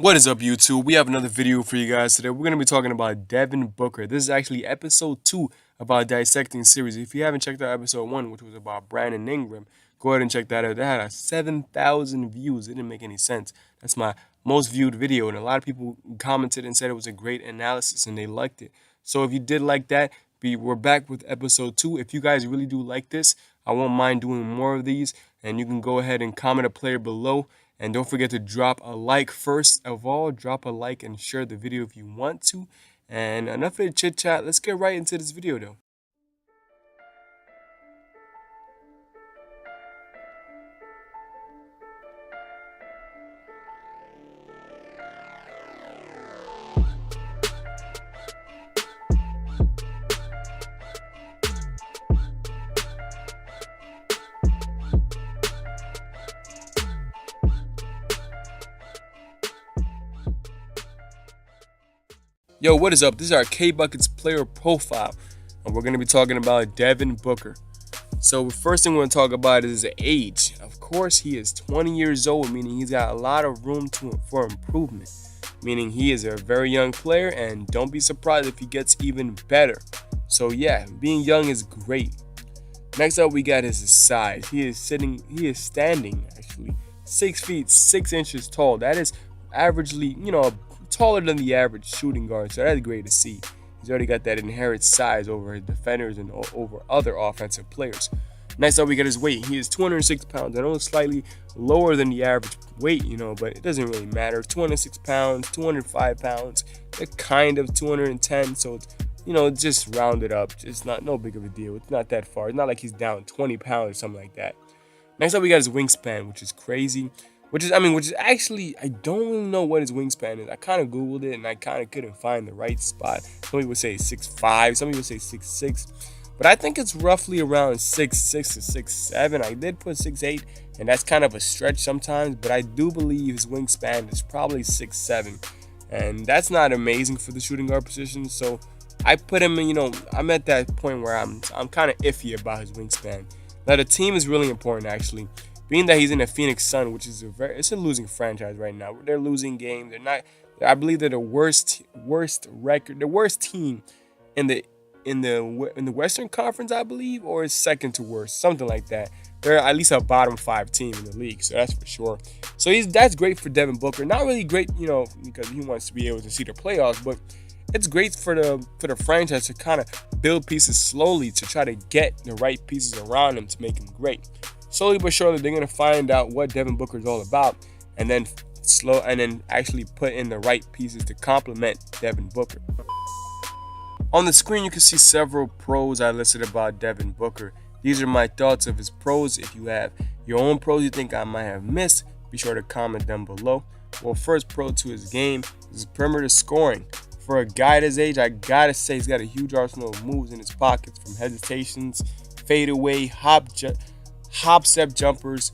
What is up, YouTube? We have another video for you guys today. We're going to be talking about Devin Booker. This is actually episode 2 of our Dissecting series. If you haven't checked out episode 1, which was about Brandon Ingram, go ahead and check that out. That had 7,000 views. It didn't make any sense. That's my most viewed video, and a lot of people commented and said it was a great analysis, and they liked it. So if you did like that, we're back with episode 2. If you guys really do like this, I won't mind doing more of these, and you can go ahead and comment a player below. And don't forget to drop a like first of all. Drop a like and share the video if you want to. And enough of the chit chat. Let's get right into this video though. Yo, what is up? This is our K-Buckets player profile, and we're going to be talking about Devin Booker. So the first thing we're going to talk about is his age. Of course, he is 20 years old, meaning he's got a lot of room for improvement, meaning he is a very young player, and don't be surprised if he gets even better. So yeah, being young is great. Next up, we got his size. He is standing actually 6 feet 6 inches tall. That is averagely, taller than the average shooting guard, so that's great to see. He's already got that inherent size over his defenders and over other offensive players. Next up, we got his weight. He is 206 pounds. I know it's slightly lower than the average weight, but it doesn't really matter. 206 pounds, 205 pounds, they're kind of 210, so it's, just round it up. It's no big of a deal. It's not that far. It's not like he's down 20 pounds or something like that. Next up, we got his wingspan, which is crazy. Which is actually, I don't really know what his wingspan is. I kind of Googled it and I kind of couldn't find the right spot. Some people say 6'5", some people say 6'6", but I think it's roughly around 6'6" to 6'7". I did put 6'8", and that's kind of a stretch sometimes, but I do believe his wingspan is probably 6'7", and that's not amazing for the shooting guard position. So I put him in, I'm at that point where I'm kind of iffy about his wingspan. Now the team is really important actually. Being that he's in the Phoenix Sun, which is it's a losing franchise right now. They're losing games. They're not. I believe they're the worst record, the worst team in the Western Conference, I believe, or is second to worst, something like that. They're at least a bottom 5 team in the league, so that's for sure. So that's great for Devin Booker. Not really great, because he wants to be able to see the playoffs, but it's great for the franchise to kind of build pieces slowly to try to get the right pieces around him to make him great. Slowly but surely, they're going to find out what Devin Booker is all about, and then actually put in the right pieces to complement Devin Booker. On the screen, you can see several pros I listed about Devin Booker. These are my thoughts of his pros. If you have your own pros you think I might have missed, be sure to comment them below. Well, first pro to his game is perimeter scoring. For a guy at his age, I gotta say he's got a huge arsenal of moves in his pockets, from hesitations, fadeaway, hop step jumpers.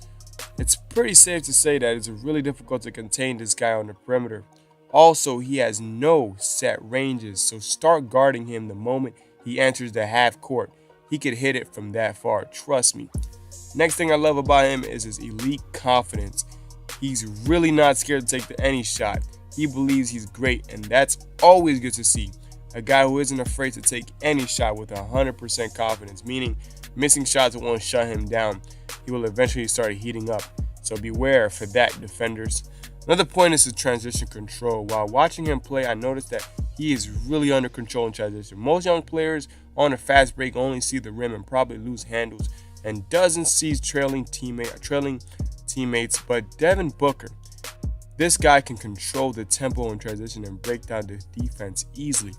It's pretty safe to say that it's really difficult to contain this guy on the perimeter. Also, he has no set ranges, so start guarding him the moment he enters the half court. He could hit it from that far, trust me. Next thing I love about him is his elite confidence. He's really not scared to take any shot. He believes he's great, and that's always good to see. A guy who isn't afraid to take any shot with 100% confidence, meaning missing shots won't shut him down. He will eventually start heating up. So beware for that, defenders. Another point is his transition control. While watching him play, I noticed that he is really under control in transition. Most young players on a fast break only see the rim and probably lose handles and doesn't see trailing teammates. But Devin Booker, this guy can control the tempo in transition and break down the defense easily.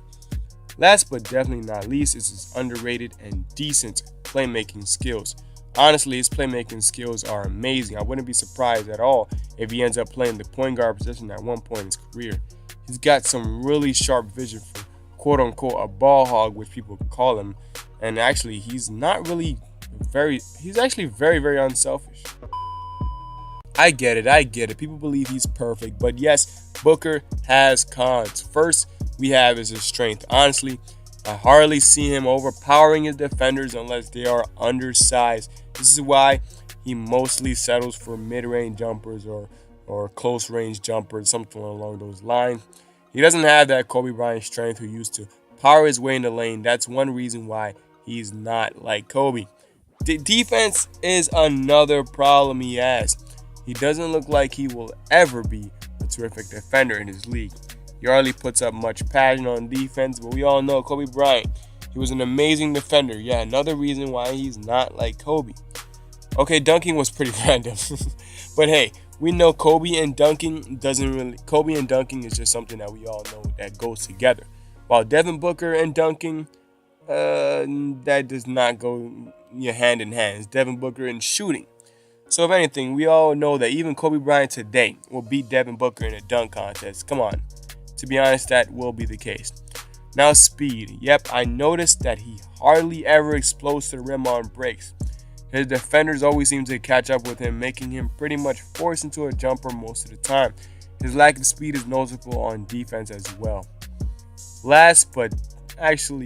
Last but definitely not least is his underrated and decent playmaking skills. Honestly, his playmaking skills are amazing. I wouldn't be surprised at all if he ends up playing the point guard position at one point in his career. He's got some really sharp vision for quote-unquote a ball hog, which people call him. And actually, he's actually very, very unselfish. I get it. People believe he's perfect. But yes, Booker has cons. First, we have is his strength. Honestly, I hardly see him overpowering his defenders unless they are undersized. This is why he mostly settles for mid-range jumpers or or close range jumper, something along those lines. He doesn't have that Kobe Bryant strength who used to power his way in the lane. That's one reason why he's not like Kobe. Defense is another problem he has. He doesn't look like he will ever be a terrific defender in his league. He hardly puts up much passion on defense, but we all know Kobe Bryant. He was an amazing defender. Yeah, another reason why he's not like Kobe. Okay, dunking was pretty random. But hey, we know Kobe and dunking is just something that we all know that goes together. While Devin Booker and dunking, that does not go hand in hand. It's Devin Booker and shooting. So if anything, we all know that even Kobe Bryant today will beat Devin Booker in a dunk contest. Come on. To be honest, that will be the case. Now speed. Yep, I noticed that he hardly ever explodes to the rim on breaks. His defenders always seem to catch up with him, making him pretty much forced into a jumper most of the time. His lack of speed is noticeable on defense as well. Last, but actually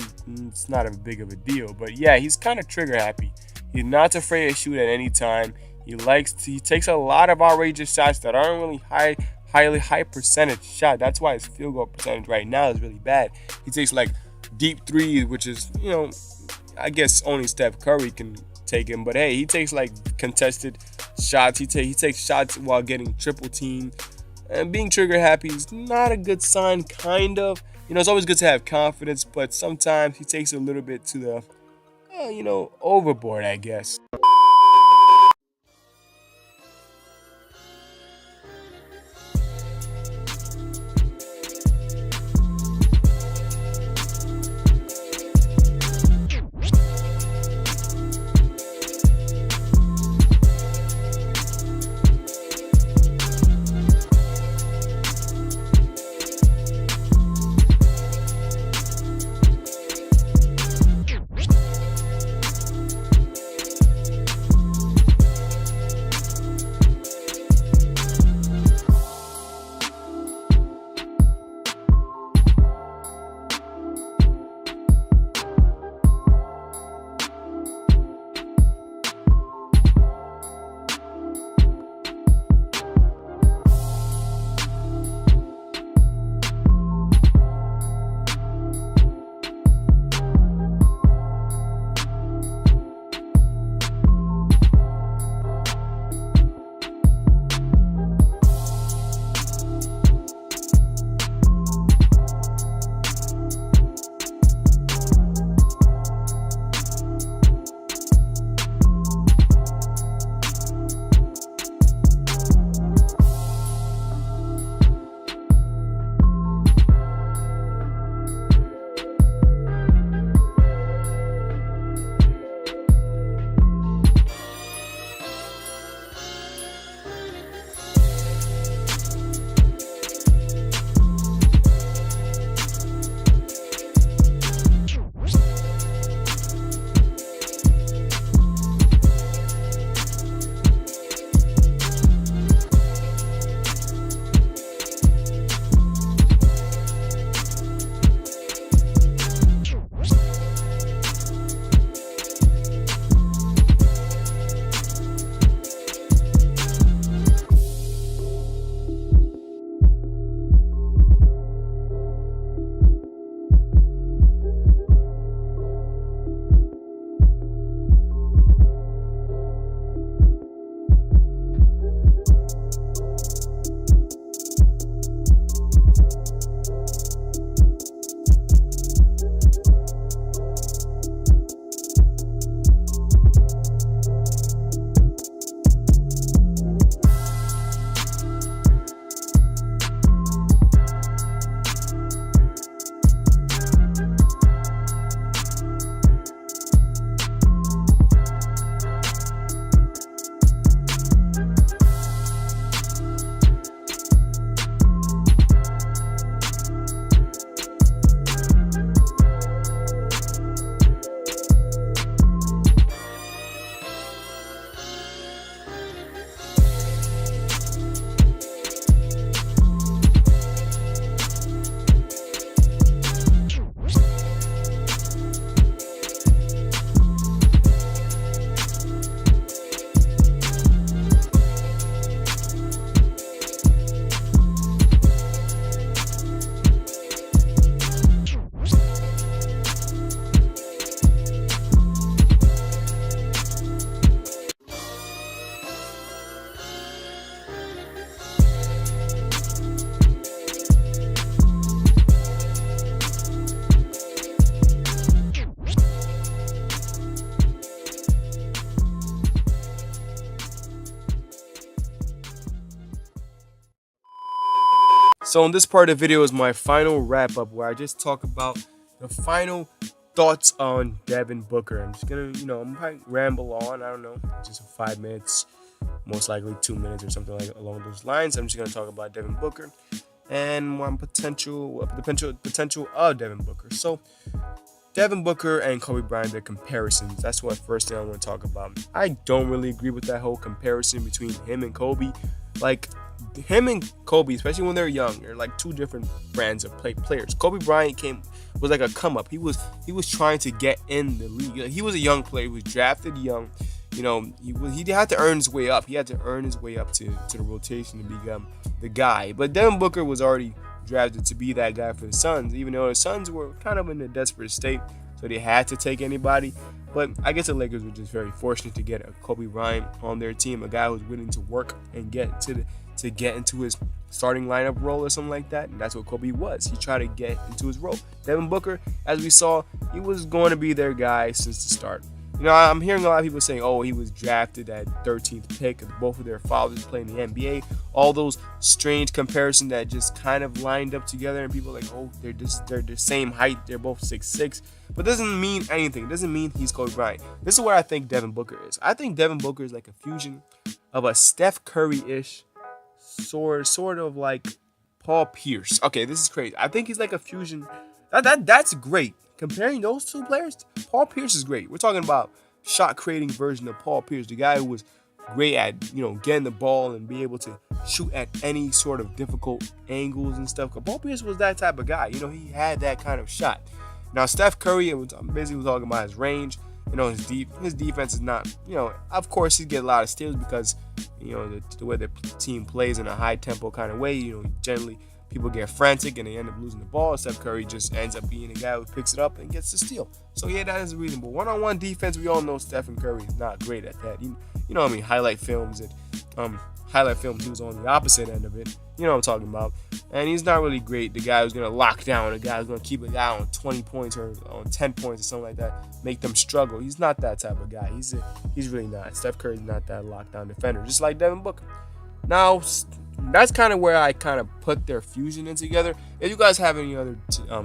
it's not a big of a deal, but yeah, he's kind of trigger happy. He's not afraid to shoot at any time. He takes a lot of outrageous shots that aren't really high percentage shot. That's why his field goal percentage right now is really bad. He takes like deep threes, which is, I guess only Steph Curry can take him. But hey, he takes like contested shots. He takes shots while getting triple teamed. And being trigger happy is not a good sign, kind of. It's always good to have confidence, but sometimes he takes a little bit to the, overboard, I guess. So in this part of the video is my final wrap up where I just talk about the final thoughts on Devin Booker. I'm just gonna, I'm gonna ramble on. I don't know, just 5 minutes, most likely 2 minutes or something like along those lines. I'm just gonna talk about Devin Booker and one potential of Devin Booker. So Devin Booker and Kobe Bryant, their comparisons. That's what first thing I want to talk about. I don't really agree with that whole comparison between him and Kobe. Like him and Kobe, especially when they're young, they're like two different brands of players. Kobe Bryant was like a come up. He was trying to get in the league. He was a young player. He was drafted young. He had to earn his way up. He had to earn his way up to the rotation to become the guy. But Devin Booker was already drafted to be that guy for the Suns, even though the Suns were kind of in a desperate state, so they had to take anybody. But I guess the Lakers were just very fortunate to get a Kobe Bryant on their team, a guy who was willing to work and get into his starting lineup role or something like that. And that's what Kobe was. He tried to get into his role. Devin Booker, as we saw, he was going to be their guy since the start. I'm hearing a lot of people saying, oh, he was drafted at 13th pick, and both of their fathers play in the NBA. All those strange comparisons that just kind of lined up together, and people are like, oh, they're the same height, they're both 6'6", but it doesn't mean anything. It doesn't mean he's Kobe Bryant. This is where I think Devin Booker is. I think Devin Booker is like a fusion of a Steph Curry-ish, sort of like Paul Pierce. Okay, this is crazy. I think he's like a fusion. That's great. Comparing those two players, Paul Pierce is great. We're talking about shot creating version of Paul Pierce, the guy who was great at getting the ball and be able to shoot at any sort of difficult angles and stuff. Paul Pierce was that type of guy. He had that kind of shot. Now Steph Curry, I'm basically talking about his range. His defense is not. Of course he get a lot of steals because the way the team plays in a high tempo kind of way. Generally people get frantic and they end up losing the ball. Steph Curry just ends up being a guy who picks it up and gets the steal. So yeah, that is reasonable. One-on-one defense, we all know Stephen Curry is not great at that. Highlight films, he was on the opposite end of it. You know what I'm talking about. And he's not really great. The guy who's going to lock down, the guy who's going to keep a guy on 20 points or on 10 points or something like that, make them struggle. He's not that type of guy. He's really not. Steph Curry's not that lockdown defender, just like Devin Booker. Now, that's kind of where I kind of put their fusion in together. If you guys have any other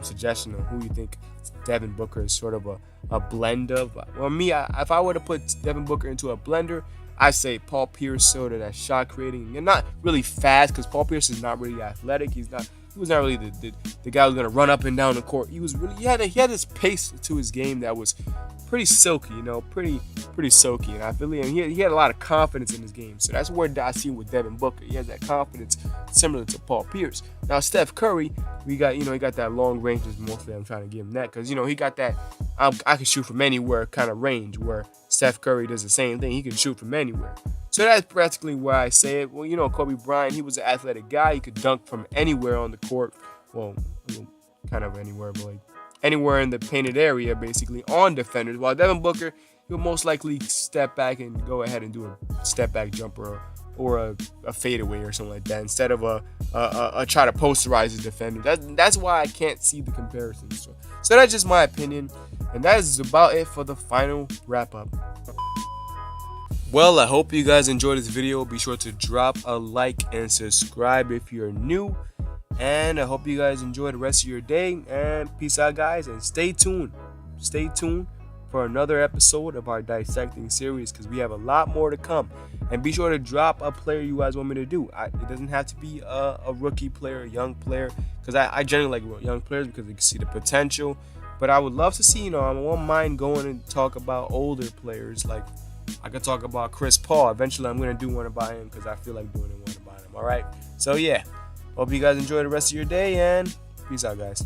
suggestion on who you think Devin Booker is sort of a blend of, well, if I were to put Devin Booker into a blender, I say Paul Pierce, sort of that shot creating, and not really fast because Paul Pierce is not really athletic. He was not really the guy who's gonna run up and down the court. He had this pace to his game that was pretty silky, pretty silky, and I feel he had a lot of confidence in his game. So that's where I see with Devin Booker. He has that confidence similar to Paul Pierce. Now Steph Curry, he got that long range. Is mostly I'm trying to give him that because he got that I can shoot from anywhere kind of range where Steph Curry does the same thing. He can shoot from anywhere. So that's practically where I say it. Well, Kobe Bryant, he was an athletic guy. He could dunk from anywhere on the court. Well, kind of anywhere, but like anywhere in the painted area, basically, on defenders. While Devin Booker, he'll most likely step back and go ahead and do a step back jumper or a fadeaway or something like that instead of a try to posterize his defender. That's why I can't see the comparison. So that's just my opinion, and that is about it for the final wrap up. Well, I hope you guys enjoyed this video. Be sure to drop a like and subscribe if you're new. And I hope you guys enjoy the rest of your day. And peace out, guys. And stay tuned. Stay tuned for another episode of our Dissecting series because we have a lot more to come. And be sure to drop a player you guys want me to do. It doesn't have to be a rookie player, a young player, because I generally like young players because they can see the potential. But I would love to see, I won't mind going and talk about older players. Like I could talk about Chris Paul. Eventually, I'm going to do one about him because I feel like doing one about him. All right. So, yeah. Hope you guys enjoy the rest of your day, and peace out, guys.